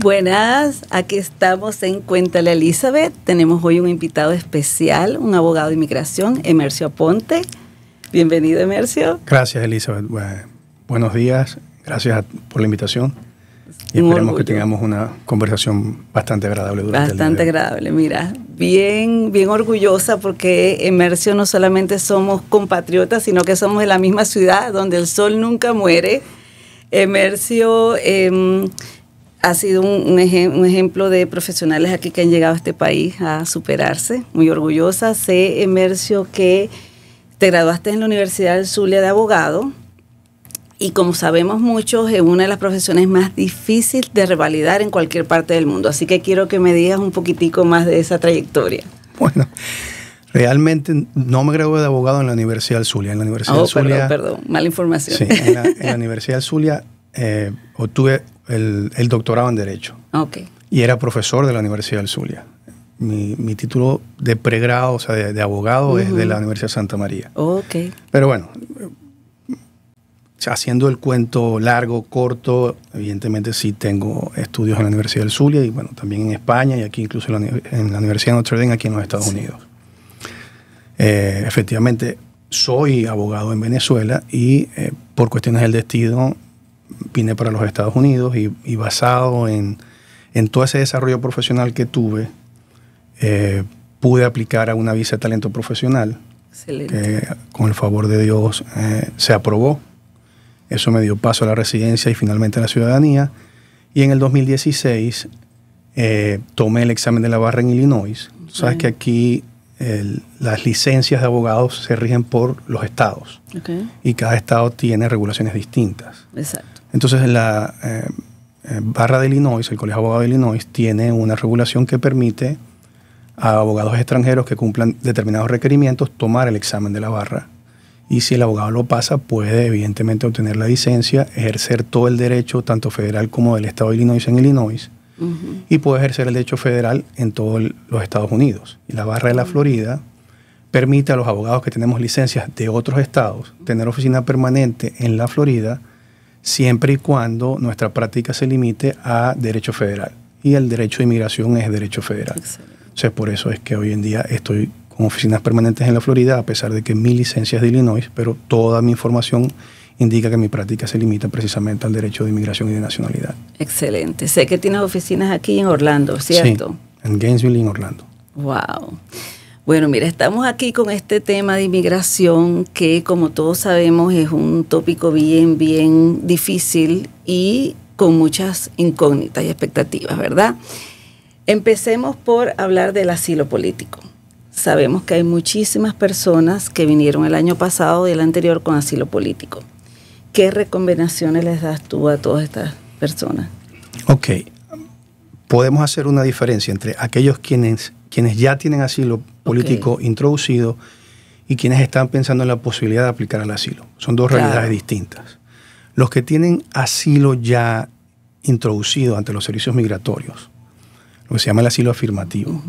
Buenas, aquí estamos en Cuéntale a Elizabeth. Tenemos hoy un invitado especial, un abogado de inmigración, Emercio Aponte. Bienvenido, Emercio. Gracias, Elizabeth. Buenos días, gracias por la invitación. Y esperemos que tengamos una conversación bastante agradable durante el día. Bastante agradable, mira, bien orgullosa porque Emercio no solamente somos compatriotas, sino que somos de la misma ciudad donde el sol nunca muere. Emercio ha sido un ejemplo de profesionales aquí que han llegado a este país a superarse. Muy orgullosa. Sé, Emercio, que te graduaste en la Universidad del Zulia de abogado. Y como sabemos muchos, es una de las profesiones más difíciles de revalidar en cualquier parte del mundo. Así que quiero que me digas un poquitico más de esa trayectoria. Bueno, realmente no me gradué de abogado en la Universidad del Zulia. En la Universidad del Zulia, perdón, mala información. Sí, en la Universidad del Zulia obtuve el doctorado en Derecho. Okay. Y era profesor de la Universidad del Zulia. Mi título de pregrado, o sea, de abogado, es de la Universidad de Santa María. Okay. Pero bueno, haciendo el cuento largo, corto, evidentemente sí tengo estudios en la Universidad del Zulia y bueno, también en España y aquí incluso en la Universidad de Notre Dame, aquí en los Estados Unidos. Efectivamente, soy abogado en Venezuela y por cuestiones del destino vine para los Estados Unidos y basado en todo ese desarrollo profesional que tuve, pude aplicar a una visa de talento profesional. Excelente. Que con el favor de Dios se aprobó. Eso me dio paso a la residencia y finalmente a la ciudadanía. Y en el 2016 tomé el examen de la barra en Illinois. Sabes que aquí las licencias de abogados se rigen por los estados. Okay. Y cada estado tiene regulaciones distintas. Exacto. Entonces la barra de Illinois, el Colegio de Abogados de Illinois, tiene una regulación que permite a abogados extranjeros que cumplan determinados requerimientos tomar el examen de la barra. Y si el abogado lo pasa, puede evidentemente obtener la licencia, ejercer todo el derecho, tanto federal como del estado de Illinois en Illinois, y puede ejercer el derecho federal en todos los Estados Unidos. Y la barra de la Florida permite a los abogados que tenemos licencias de otros estados tener oficina permanente en la Florida, siempre y cuando nuestra práctica se limite a derecho federal. Y el derecho de inmigración es derecho federal. Excelente. Entonces, por eso es que hoy en día estoy con oficinas permanentes en la Florida, a pesar de que mi licencia es de Illinois, pero toda mi información indica que mi práctica se limita precisamente al derecho de inmigración y de nacionalidad. Excelente. Sé que tienes oficinas aquí en Orlando, ¿cierto? Sí, en Gainesville y en Orlando. Wow. Bueno, mira, estamos aquí con este tema de inmigración que, como todos sabemos, es un tópico bien difícil y con muchas incógnitas y expectativas, ¿verdad? Empecemos por hablar del asilo político. Sabemos que hay muchísimas personas que vinieron el año pasado y el anterior con asilo político. ¿Qué recomendaciones les das tú a todas estas personas? Ok. Podemos hacer una diferencia entre aquellos quienes ya tienen asilo político introducido y quienes están pensando en la posibilidad de aplicar al asilo. Son dos realidades distintas. Los que tienen asilo ya introducido ante los servicios migratorios, lo que se llama el asilo afirmativo,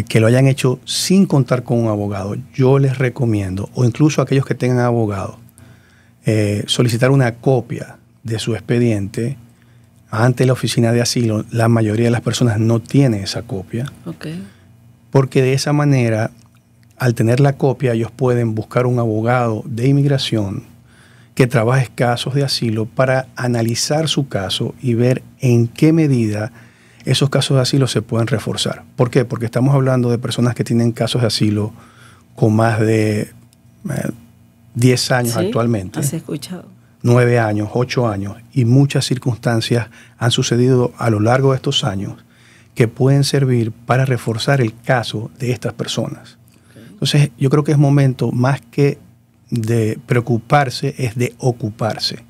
que lo hayan hecho sin contar con un abogado, yo les recomiendo, o incluso aquellos que tengan abogado, solicitar una copia de su expediente ante la oficina de asilo. La mayoría de las personas no tiene esa copia, porque de esa manera, al tener la copia, ellos pueden buscar un abogado de inmigración que trabaje casos de asilo para analizar su caso y ver en qué medida esos casos de asilo se pueden reforzar. ¿Por qué? Porque estamos hablando de personas que tienen casos de asilo con más de 10 años actualmente. ¿Has escuchado? 9 años, 8 años, y muchas circunstancias han sucedido a lo largo de estos años que pueden servir para reforzar el caso de estas personas. Entonces, yo creo que es momento, más que de preocuparse, es de ocuparse.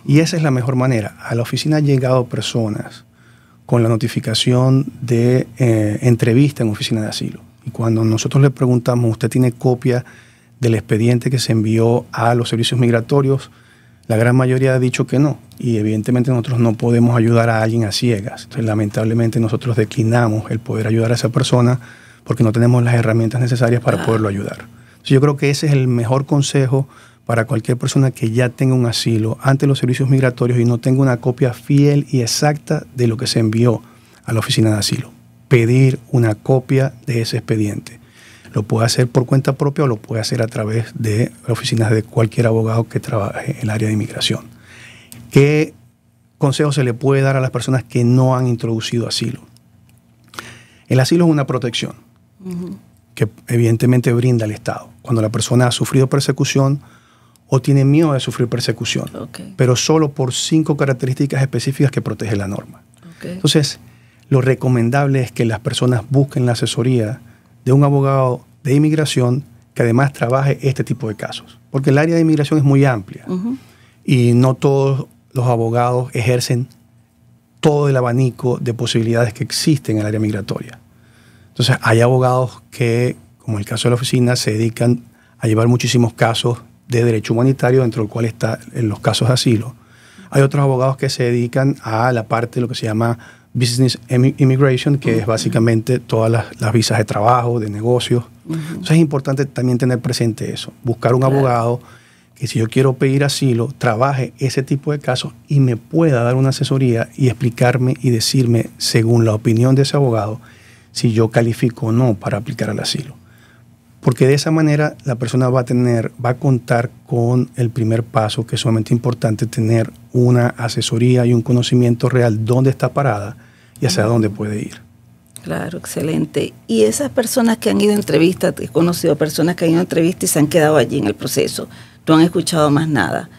Y esa es la mejor manera. A la oficina han llegado personas con la notificación de entrevista en oficina de asilo. Y cuando nosotros le preguntamos, ¿usted tiene copia del expediente que se envió a los servicios migratorios? La gran mayoría ha dicho que no. Y evidentemente nosotros no podemos ayudar a alguien a ciegas. Entonces, lamentablemente nosotros declinamos el poder ayudar a esa persona porque no tenemos las herramientas necesarias para poderlo ayudar. Entonces, yo creo que ese es el mejor consejo para cualquier persona que ya tenga un asilo ante los servicios migratorios y no tenga una copia fiel y exacta de lo que se envió a la oficina de asilo. Pedir una copia de ese expediente. Lo puede hacer por cuenta propia o lo puede hacer a través de oficinas de cualquier abogado que trabaje en el área de inmigración. ¿Qué consejo se le puede dar a las personas que no han introducido asilo? El asilo es una protección que evidentemente brinda el Estado cuando la persona ha sufrido persecución o tiene miedo de sufrir persecución, pero solo por 5 características específicas que protege la norma. Entonces, lo recomendable es que las personas busquen la asesoría de un abogado de inmigración que además trabaje este tipo de casos, porque el área de inmigración es muy amplia y no todos los abogados ejercen todo el abanico de posibilidades que existen en el área migratoria. Entonces, hay abogados que, como el caso de la oficina, se dedican a llevar muchísimos casos de derecho humanitario, dentro del cual están los casos de asilo. Hay otros abogados que se dedican a la parte de lo que se llama Business Immigration, que es básicamente todas las visas de trabajo, de negocios. Entonces es importante también tener presente eso. Buscar un abogado que, si yo quiero pedir asilo, trabaje ese tipo de casos y me pueda dar una asesoría y explicarme y decirme, según la opinión de ese abogado, si yo califico o no para aplicar al asilo. Porque de esa manera la persona va a contar con el primer paso, que es sumamente importante, tener una asesoría y un conocimiento real dónde está parada y hacia dónde puede ir. Claro, excelente. Y esas personas que han ido a entrevistas, he conocido personas que han ido a entrevistas y se han quedado allí en el proceso, no han escuchado más nada.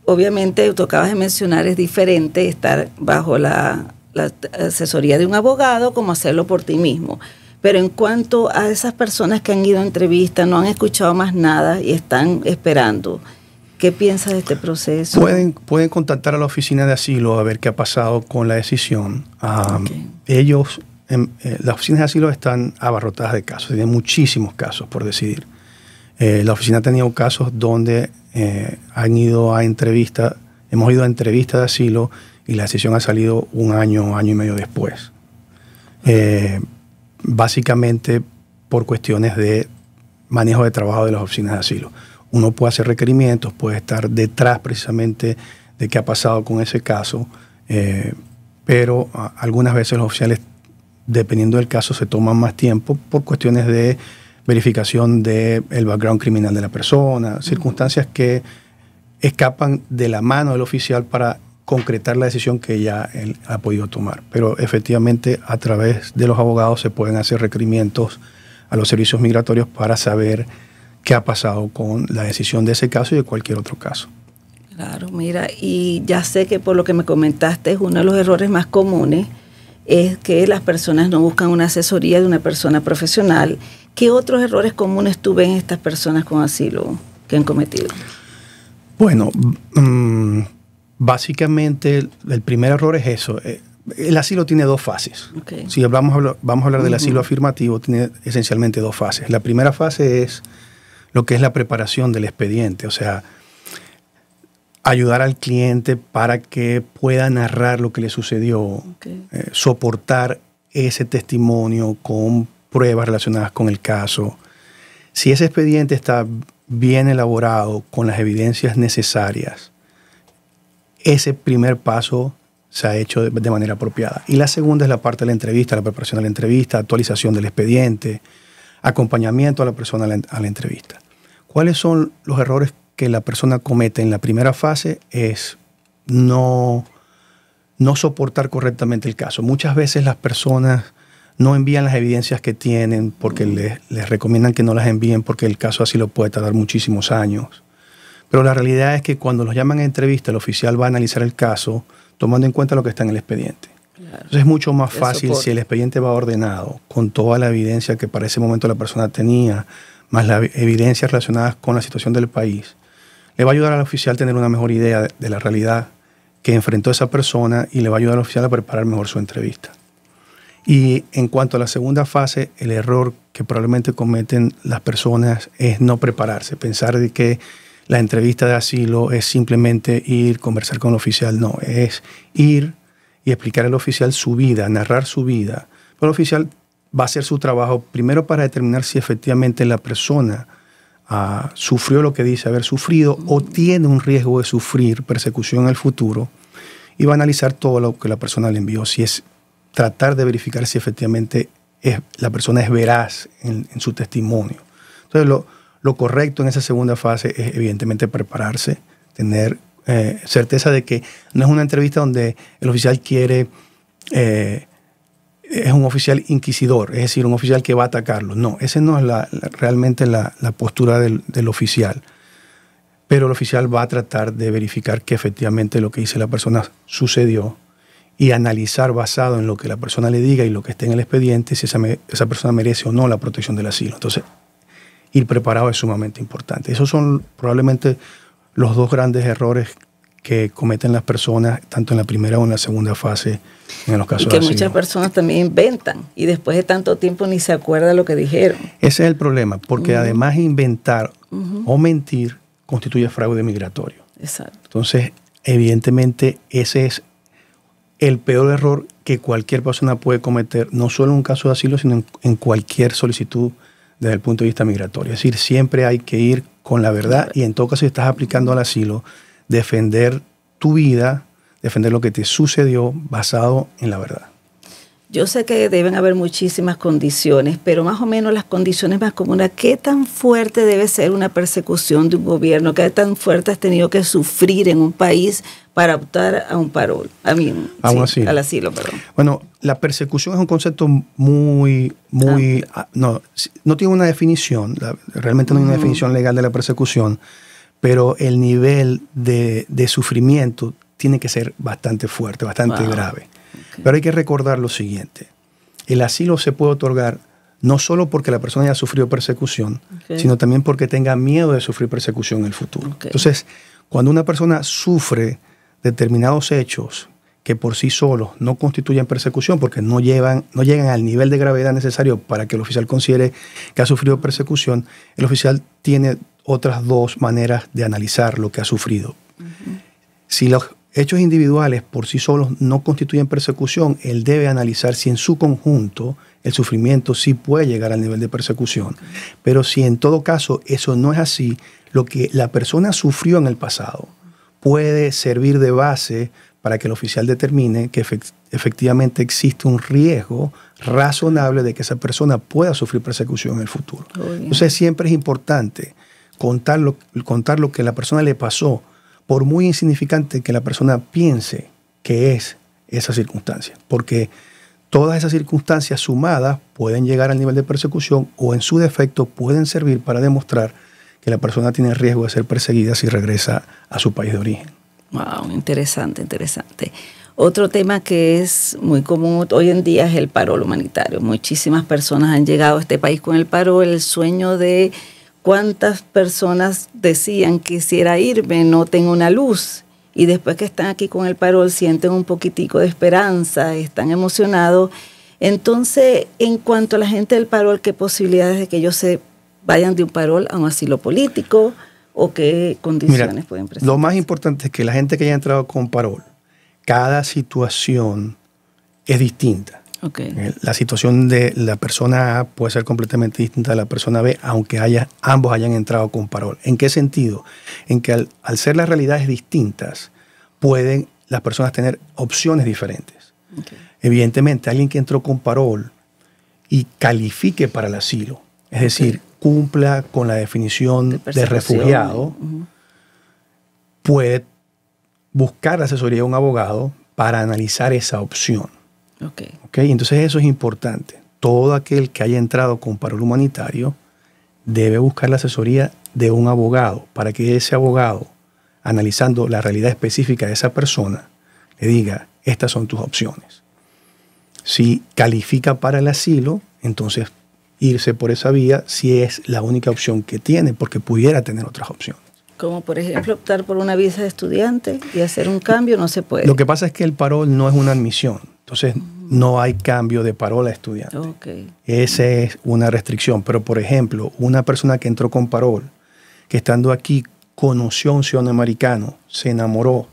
Obviamente, tú acabas de mencionar, es diferente estar bajo la asesoría de un abogado como hacerlo por ti mismo. Pero en cuanto a esas personas que han ido a entrevistas, no han escuchado más nada y están esperando, ¿qué piensas de este proceso? Pueden contactar a la oficina de asilo a ver qué ha pasado con la decisión. Ellos, las oficinas de asilo están abarrotadas de casos, tienen muchísimos casos por decidir. La oficina ha tenido casos donde hemos ido a entrevistas de asilo y la decisión ha salido un año y medio después. Básicamente por cuestiones de manejo de trabajo de las oficinas de asilo. Uno puede hacer requerimientos, puede estar detrás precisamente de qué ha pasado con ese caso, pero algunas veces los oficiales, dependiendo del caso, se toman más tiempo por cuestiones de verificación del background criminal de la persona, circunstancias que escapan de la mano del oficial para concretar la decisión que ya él ha podido tomar. Pero efectivamente, a través de los abogados se pueden hacer requerimientos a los servicios migratorios para saber qué ha pasado con la decisión de ese caso y de cualquier otro caso. Claro, mira, y ya sé que por lo que me comentaste, uno de los errores más comunes es que las personas no buscan una asesoría de una persona profesional. ¿Qué otros errores comunes tú ves en estas personas con asilo que han cometido? Bueno, básicamente el primer error es eso. El asilo tiene 2 fases. Si vamos a hablar del asilo afirmativo, tiene esencialmente 2 fases. La primera fase es lo que es la preparación del expediente, o sea, ayudar al cliente para que pueda narrar lo que le sucedió, soportar ese testimonio con pruebas relacionadas con el caso. Si ese expediente está bien elaborado, con las evidencias necesarias, ese primer paso se ha hecho de manera apropiada. Y la segunda es la parte de la entrevista, la preparación de la entrevista, actualización del expediente, acompañamiento a la persona a la entrevista. ¿Cuáles son los errores que la persona comete en la primera fase? Es no soportar correctamente el caso. Muchas veces las personas no envían las evidencias que tienen porque les recomiendan que no las envíen porque el caso así lo puede tardar muchísimos años. Pero la realidad es que cuando los llaman a entrevista, el oficial va a analizar el caso tomando en cuenta lo que está en el expediente. Claro. Entonces es mucho más fácil si el expediente va ordenado, con toda la evidencia que para ese momento la persona tenía, más las evidencias relacionadas con la situación del país. Le va a ayudar al oficial a tener una mejor idea de la realidad que enfrentó esa persona y le va a ayudar al oficial a preparar mejor su entrevista. Y en cuanto a la segunda fase, el error que probablemente cometen las personas es no prepararse, pensar de que la entrevista de asilo es simplemente ir, conversar con el oficial. No, es ir y explicar al oficial su vida, narrar su vida. Pero el oficial va a hacer su trabajo primero para determinar si efectivamente la persona sufrió lo que dice haber sufrido o tiene un riesgo de sufrir persecución en el futuro, y va a analizar todo lo que la persona le envió, si es tratar de verificar si efectivamente la persona es veraz en su testimonio. Entonces, lo correcto en esa segunda fase es evidentemente prepararse, tener certeza de que no es una entrevista donde el oficial quiere, es un oficial inquisidor, es decir, un oficial que va a atacarlo. No, esa no es realmente la postura del oficial. Pero el oficial va a tratar de verificar que efectivamente lo que dice la persona sucedió y analizar basado en lo que la persona le diga y lo que esté en el expediente si esa persona merece o no la protección del asilo. Entonces, ir preparado es sumamente importante. Esos son probablemente los dos grandes errores que cometen las personas, tanto en la primera o en la segunda fase, en los casos de asilo. Y que muchas personas también inventan y después de tanto tiempo ni se acuerda lo que dijeron. Ese es el problema, porque además inventar o mentir constituye fraude migratorio. Exacto. Entonces, evidentemente, ese es el peor error que cualquier persona puede cometer, no solo en un caso de asilo, sino en cualquier solicitud desde el punto de vista migratorio. Es decir, siempre hay que ir con la verdad y en todo caso, si estás aplicando al asilo, defender tu vida, defender lo que te sucedió basado en la verdad. Yo sé que deben haber muchísimas condiciones, pero más o menos las condiciones más comunes, ¿qué tan fuerte debe ser una persecución de un gobierno? ¿Qué tan fuerte has tenido que sufrir en un país para optar a un parol? Al asilo, perdón. Bueno, la persecución es un concepto muy no tiene una definición, realmente no hay una definición legal de la persecución, pero el nivel de sufrimiento tiene que ser bastante fuerte, bastante grave. Okay. Pero hay que recordar lo siguiente. El asilo se puede otorgar no solo porque la persona haya sufrido persecución, sino también porque tenga miedo de sufrir persecución en el futuro. Okay. Entonces, cuando una persona sufre determinados hechos que por sí solos no constituyen persecución porque no llegan al nivel de gravedad necesario para que el oficial considere que ha sufrido persecución, el oficial tiene otras dos maneras de analizar lo que ha sufrido. Si los hechos individuales por sí solos no constituyen persecución, él debe analizar si en su conjunto el sufrimiento sí puede llegar al nivel de persecución. Pero si en todo caso eso no es así, lo que la persona sufrió en el pasado puede servir de base para que el oficial determine que efectivamente existe un riesgo razonable de que esa persona pueda sufrir persecución en el futuro. Entonces siempre es importante contar lo que la persona le pasó, por muy insignificante que la persona piense que es esa circunstancia, porque todas esas circunstancias sumadas pueden llegar al nivel de persecución o en su defecto pueden servir para demostrar que la persona tiene riesgo de ser perseguida si regresa a su país de origen. Wow, interesante, interesante. Otro tema que es muy común hoy en día es el parol humanitario. Muchísimas personas han llegado a este país con el parol, el sueño de cuántas personas decían quisiera irme, no tengo una luz, y después que están aquí con el parol sienten un poquitico de esperanza, están emocionados. Entonces, en cuanto a la gente del parol, ¿qué posibilidades de que ellos se vayan de un parol a un asilo político o qué condiciones pueden presentar? Lo más importante es que la gente que haya entrado con parol, cada situación es distinta. Okay. La situación de la persona A puede ser completamente distinta de la persona B, aunque ambos hayan entrado con parol. ¿En qué sentido? En que al ser las realidades distintas, pueden las personas tener opciones diferentes. Okay. Evidentemente, alguien que entró con parol y califique para el asilo, es decir, cumpla con la definición de refugiado, puede buscar la asesoría de un abogado para analizar esa opción. Okay. Entonces eso es importante. Todo aquel que haya entrado con parol humanitario debe buscar la asesoría de un abogado para que ese abogado, analizando la realidad específica de esa persona, le diga, estas son tus opciones. Si califica para el asilo, entonces irse por esa vía si es la única opción que tiene, porque pudiera tener otras opciones. Como por ejemplo optar por una visa de estudiante y hacer un cambio, no se puede. Lo que pasa es que el parol no es una admisión. Entonces, no hay cambio de parol a estudiante. Okay. Esa es una restricción. Pero, por ejemplo, una persona que entró con parol, que estando aquí conoció a un ciudadano americano, se enamoró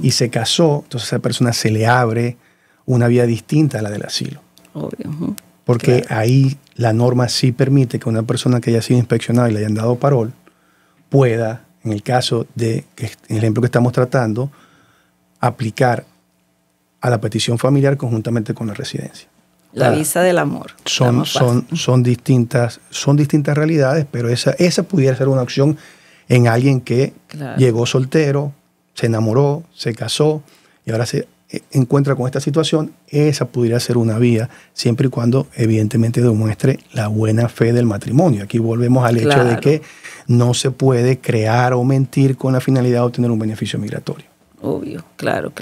y se casó, entonces a esa persona se le abre una vía distinta a la del asilo. Obvio. porque ahí la norma sí permite que una persona que haya sido inspeccionada y le hayan dado parol pueda, en el caso de el ejemplo que estamos tratando, aplicar a la petición familiar conjuntamente con la residencia. La visa del amor. Son distintas realidades, pero esa pudiera ser una opción en alguien que llegó soltero, se enamoró, se casó y ahora se encuentra con esta situación. Esa pudiera ser una vía, siempre y cuando evidentemente demuestre la buena fe del matrimonio. Aquí volvemos al hecho de que no se puede crear o mentir con la finalidad de obtener un beneficio migratorio. Obvio, claro.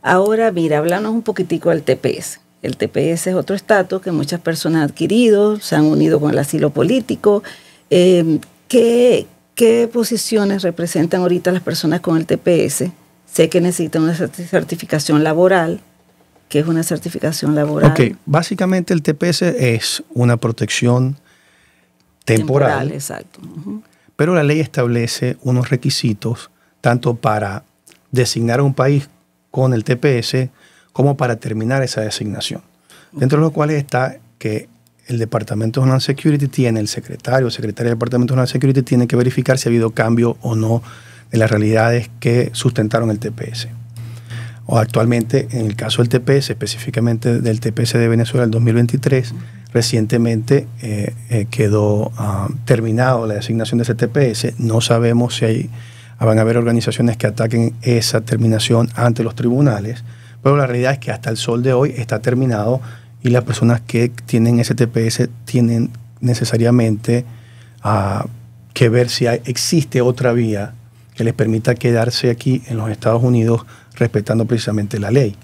Ahora, mira, háblanos un poquitico del TPS. El TPS es otro estatus que muchas personas han adquirido, se han unido con el asilo político. ¿Qué posiciones representan ahorita las personas con el TPS? Sé que necesitan una certificación laboral. ¿Qué es una certificación laboral? Ok, básicamente el TPS es una protección temporal. Exacto. Pero la ley establece unos requisitos tanto para designar a un país con el TPS como para terminar esa designación. Dentro de los cuales está que el Departamento de Homeland Security tiene, el secretaria del Departamento de Homeland Security tiene que verificar si ha habido cambio o no de las realidades que sustentaron el TPS. O actualmente, en el caso del TPS, específicamente del TPS de Venezuela del 2023, recientemente quedó terminado la designación de ese TPS. No sabemos si van a haber organizaciones que ataquen esa terminación ante los tribunales, pero la realidad es que hasta el sol de hoy está terminado y las personas que tienen ese TPS tienen necesariamente que ver si existe otra vía que les permita quedarse aquí en los Estados Unidos respetando precisamente la ley.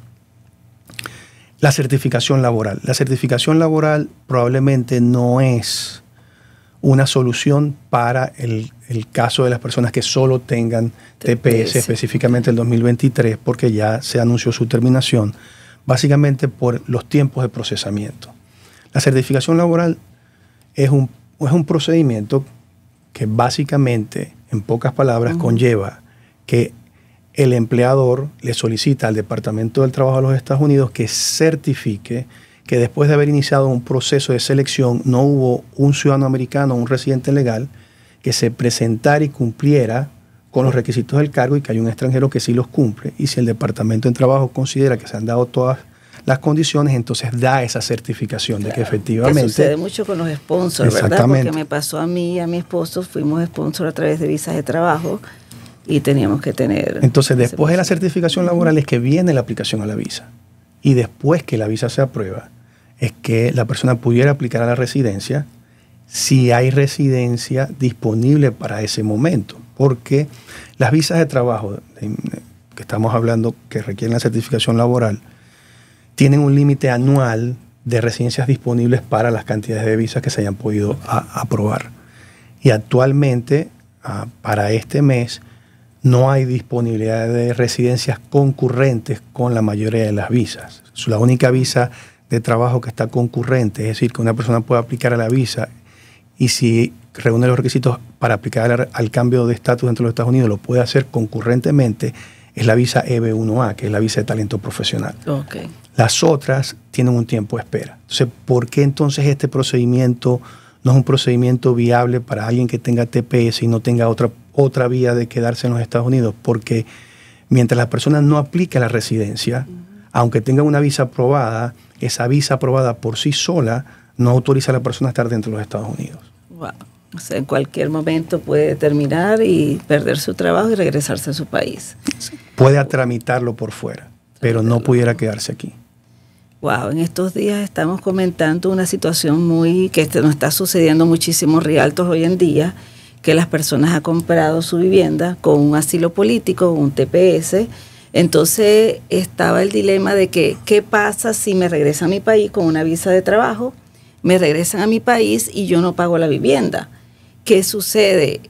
La certificación laboral. La certificación laboral probablemente no es una solución para el caso de las personas que solo tengan TPS, específicamente el 2023, porque ya se anunció su terminación, básicamente por los tiempos de procesamiento. La certificación laboral es un procedimiento que básicamente, en pocas palabras, conlleva que el empleador le solicita al Departamento del Trabajo de los Estados Unidos que certifique que después de haber iniciado un proceso de selección no hubo un ciudadano americano, un residente legal, que se presentara y cumpliera con los requisitos del cargo y que hay un extranjero que sí los cumple. Y si el Departamento del Trabajo considera que se han dado todas las condiciones, entonces da esa certificación de que efectivamente... Que sucede mucho con los sponsors, ¿verdad? Porque me pasó a mí y a mi esposo, fuimos sponsors a través de visas de trabajo y teníamos que tener... Entonces, después de la certificación laboral es que viene la aplicación a la visa. Y después que la visa se aprueba, es que la persona pudiera aplicar a la residencia si hay residencia disponible para ese momento. Porque las visas de trabajo que estamos hablando, que requieren la certificación laboral, tienen un límite anual de residencias disponibles para las cantidades de visas que se hayan podido aprobar. Y actualmente, para este mes, no hay disponibilidad de residencias concurrentes con la mayoría de las visas. La única visa de trabajo que está concurrente, es decir, que una persona puede aplicar a la visa y si reúne los requisitos para aplicar al cambio de estatus dentro de los Estados Unidos, lo puede hacer concurrentemente, es la visa EB-1A, que es la visa de talento profesional. Okay. Las otras tienen un tiempo de espera. Entonces, ¿por qué entonces este procedimiento no es un procedimiento viable para alguien que tenga TPS y no tenga otra vía de quedarse en los Estados Unidos? Porque mientras la persona no aplique la residencia, aunque tenga una visa aprobada, esa visa aprobada por sí sola no autoriza a la persona a estar dentro de los Estados Unidos. Wow. O sea, en cualquier momento puede terminar y perder su trabajo y regresarse a su país. Puede tramitarlo por fuera, pero no pudiera quedarse aquí. Wow, en estos días estamos comentando una situación que nos está sucediendo muchísimos rialtos hoy en día, que las personas han comprado su vivienda con un asilo político, un TPS. Entonces estaba el dilema de que, ¿qué pasa si me regresan a mi país con una visa de trabajo? Me regresan a mi país y yo no pago la vivienda. ¿Qué sucede?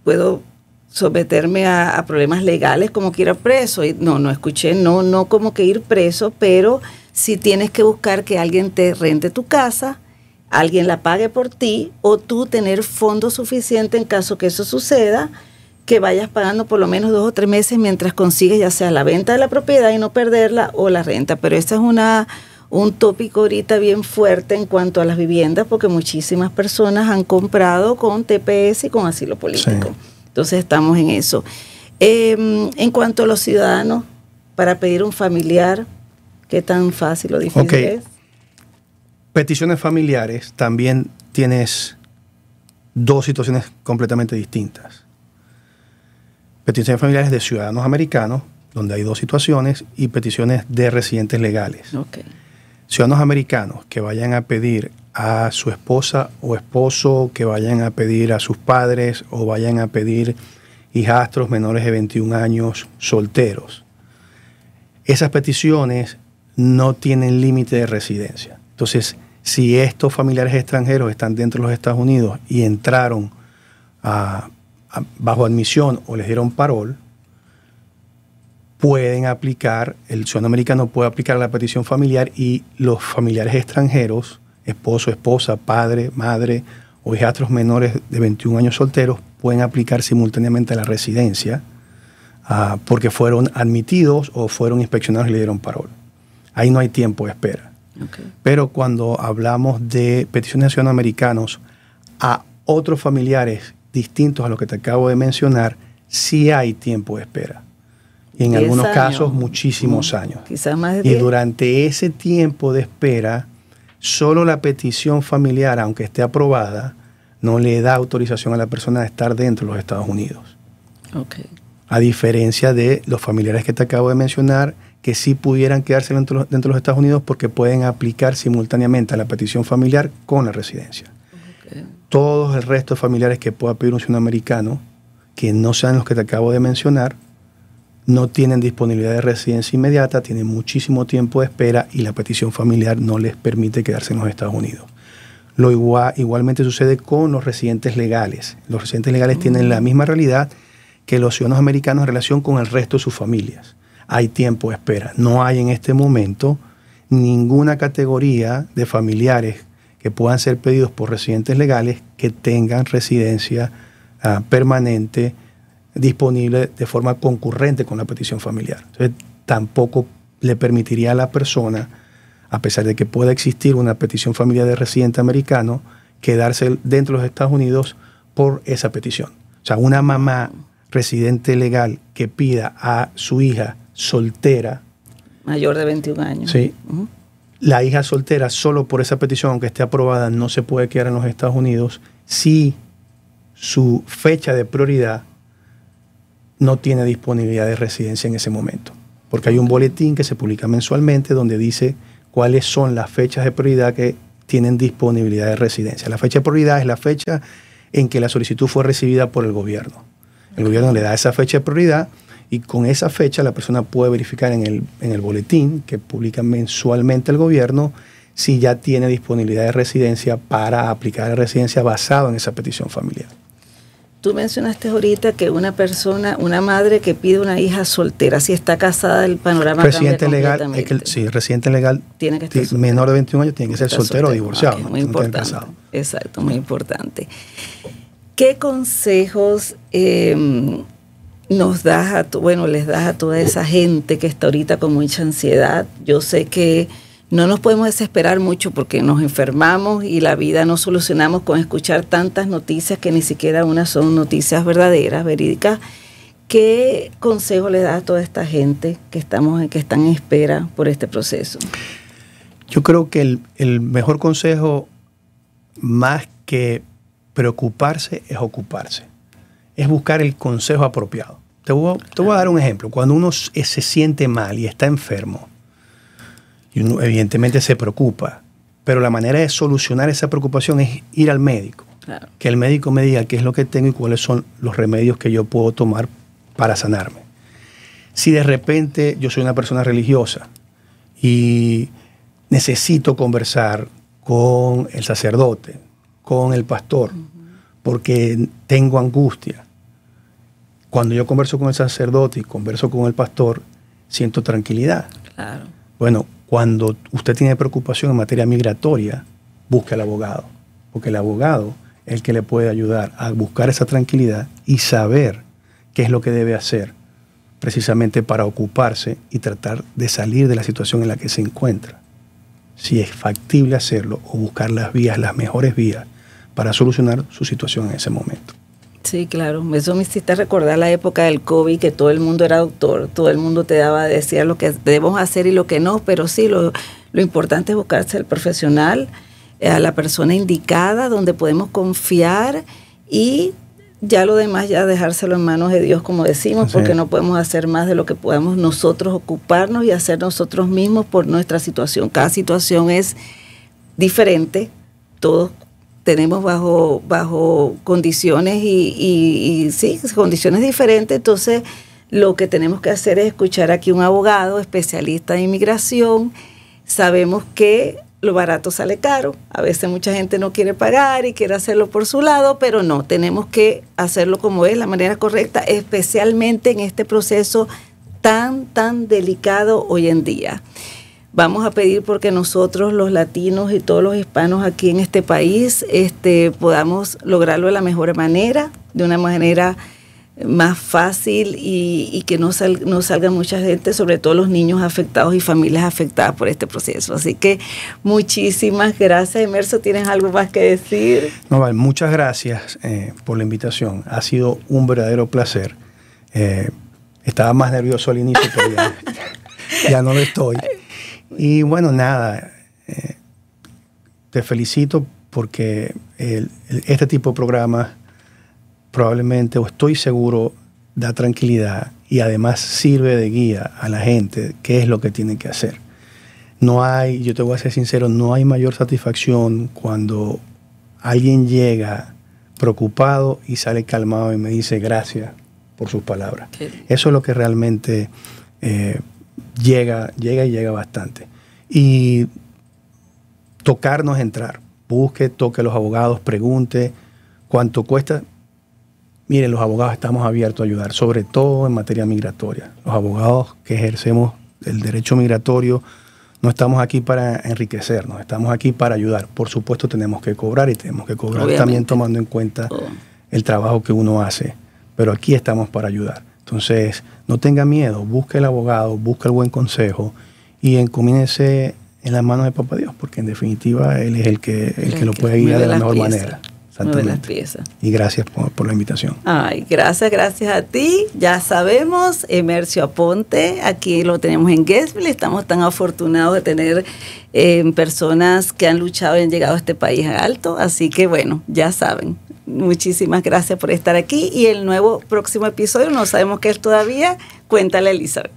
¿Puedo someterme a problemas legales como que ir preso? No escuché, no como que ir preso, pero sí tienes que buscar que alguien te rente tu casa, alguien la pague por ti, o tú tener fondos suficientes en caso que eso suceda, que vayas pagando por lo menos 2 o 3 meses mientras consigues ya sea la venta de la propiedad y no perderla o la renta. Pero esa es un tópico ahorita bien fuerte en cuanto a las viviendas, porque muchísimas personas han comprado con TPS y con asilo político. Sí. Entonces estamos en eso. En cuanto a los ciudadanos, para pedir un familiar, ¿qué tan fácil o difícil es? Peticiones familiares, también tienes dos situaciones completamente distintas. Peticiones familiares de ciudadanos americanos, donde hay dos situaciones, y peticiones de residentes legales. Ciudadanos americanos que vayan a pedir a su esposa o esposo, que vayan a pedir a sus padres o vayan a pedir hijastros menores de 21 años solteros. Esas peticiones no tienen límite de residencia. Entonces, si estos familiares extranjeros están dentro de los Estados Unidos y entraron bajo admisión o les dieron parol, pueden aplicar, el ciudadano americano puede aplicar la petición familiar, y los familiares extranjeros, esposo, esposa, padre, madre o hijastros menores de 21 años solteros, pueden aplicar simultáneamente a la residencia porque fueron admitidos o fueron inspeccionados y le dieron parol. Ahí no hay tiempo de espera. Pero cuando hablamos de peticiones de ciudadanos americanos a otros familiares distintos a los que te acabo de mencionar, sí hay tiempo de espera. Y en algunos casos muchísimos años. Quizás más de 10. Y durante ese tiempo de espera, solo la petición familiar, aunque esté aprobada, no le da autorización a la persona de estar dentro de los Estados Unidos. A diferencia de los familiares que te acabo de mencionar, que sí pudieran quedarse dentro de los Estados Unidos porque pueden aplicar simultáneamente a la petición familiar con la residencia. Todos el resto de familiares que pueda pedir un ciudadano americano, que no sean los que te acabo de mencionar, no tienen disponibilidad de residencia inmediata, tienen muchísimo tiempo de espera y la petición familiar no les permite quedarse en los Estados Unidos. Igualmente sucede con los residentes legales. Los residentes legales tienen la misma realidad que los ciudadanos americanos en relación con el resto de sus familias. Hay tiempo de espera. No hay en este momento ninguna categoría de familiares que puedan ser pedidos por residentes legales que tengan residencia permanente disponible de forma concurrente con la petición familiar. Entonces, tampoco le permitiría a la persona, a pesar de que pueda existir una petición familiar de residente americano, quedarse dentro de los Estados Unidos por esa petición. O sea, una mamá residente legal que pida a su hija soltera, mayor de 21 años. Sí. La hija soltera, solo por esa petición, aunque esté aprobada, no se puede quedar en los Estados Unidos si su fecha de prioridad no tiene disponibilidad de residencia en ese momento. Porque hay un boletín que se publica mensualmente donde dice cuáles son las fechas de prioridad que tienen disponibilidad de residencia. La fecha de prioridad es la fecha en que la solicitud fue recibida por el gobierno. El gobierno le da esa fecha de prioridad y con esa fecha la persona puede verificar en el boletín que publica mensualmente el gobierno si ya tiene disponibilidad de residencia para aplicar la residencia basado en esa petición familiar. Tú mencionaste ahorita que una persona, una madre que pide una hija soltera, si está casada, el panorama residente legal, sí, residente legal tiene que estar menor de 21 años tiene que ser soltero o divorciado. Okay, muy importante. Exacto, muy importante. ¿Qué consejos nos das les das a toda esa gente que está ahorita con mucha ansiedad? Yo sé que no nos podemos desesperar mucho porque nos enfermamos y la vida no solucionamos con escuchar tantas noticias que ni siquiera unas son noticias verdaderas, verídicas. ¿Qué consejo le das a toda esta gente que están en espera por este proceso? Yo creo que el mejor consejo, más que preocuparse, es ocuparse. Es buscar el consejo apropiado. Te voy a dar un ejemplo. Cuando uno se siente mal y está enfermo, y uno evidentemente se preocupa, pero la manera de solucionar esa preocupación es ir al médico. Claro. Que el médico me diga qué es lo que tengo y cuáles son los remedios que yo puedo tomar para sanarme. Si de repente yo soy una persona religiosa y necesito conversar con el sacerdote, con el pastor, porque tengo angustia. Cuando yo converso con el sacerdote y converso con el pastor, siento tranquilidad. Claro. Bueno, cuando usted tiene preocupación en materia migratoria, busque al abogado, porque el abogado es el que le puede ayudar a buscar esa tranquilidad y saber qué es lo que debe hacer precisamente para ocuparse y tratar de salir de la situación en la que se encuentra. si es factible hacerlo o buscar las vías, las mejores vías para solucionar su situación en ese momento. Sí, claro. Eso me hiciste recordar la época del COVID, que todo el mundo era doctor, todo el mundo te decía lo que debemos hacer y lo que no, pero sí, lo importante es buscarse al profesional, a la persona indicada, donde podemos confiar, y ya lo demás ya dejárselo en manos de Dios, como decimos, porque no podemos hacer más de lo que podamos nosotros ocuparnos y hacer nosotros mismos por nuestra situación. Cada situación es diferente, todos tenemos bajo condiciones y sí, condiciones diferentes. Entonces lo que tenemos que hacer es escuchar aquí un abogado especialista en inmigración. Sabemos que lo barato sale caro, a veces mucha gente no quiere pagar y quiere hacerlo por su lado, pero no, tenemos que hacerlo como es, la manera correcta, especialmente en este proceso tan delicado hoy en día. Vamos a pedir porque nosotros, los latinos y todos los hispanos aquí en este país, podamos lograrlo de la mejor manera, de una manera más fácil y que no salga mucha gente, sobre todo los niños afectados y familias afectadas por este proceso. Así que muchísimas gracias. Emerso, ¿tienes algo más que decir? No, vale, muchas gracias por la invitación. Ha sido un verdadero placer. Estaba más nervioso al inicio, pero ya no lo estoy. Y bueno, nada, te felicito porque este tipo de programas probablemente, o estoy seguro, da tranquilidad y además sirve de guía a la gente qué es lo que tiene que hacer. No hay, yo te voy a ser sincero, no hay mayor satisfacción cuando alguien llega preocupado y sale calmado y me dice gracias por sus palabras. Eso es lo que realmente llega bastante. Y tocarnos entrar. Toque a los abogados, pregunte cuánto cuesta. Miren, los abogados estamos abiertos a ayudar, sobre todo en materia migratoria. Los abogados que ejercemos el derecho migratorio no estamos aquí para enriquecernos, estamos aquí para ayudar. Por supuesto tenemos que cobrar y tenemos que cobrar obviamente, también tomando en cuenta el trabajo que uno hace. Pero aquí estamos para ayudar. Entonces, no tenga miedo, busque el abogado, busque el buen consejo y encomínese en las manos de Papá Dios, porque en definitiva Él es el que lo puede guiar de la mejor manera. Exactamente. Y gracias por la invitación. Ay, gracias a ti. Ya sabemos, Emercio Aponte, aquí lo tenemos en Guestville. Estamos tan afortunados de tener personas que han luchado y han llegado a este país alto. Así que bueno, ya saben. Muchísimas gracias por estar aquí. Y el próximo episodio, no sabemos qué es todavía, cuéntale a Elizabeth.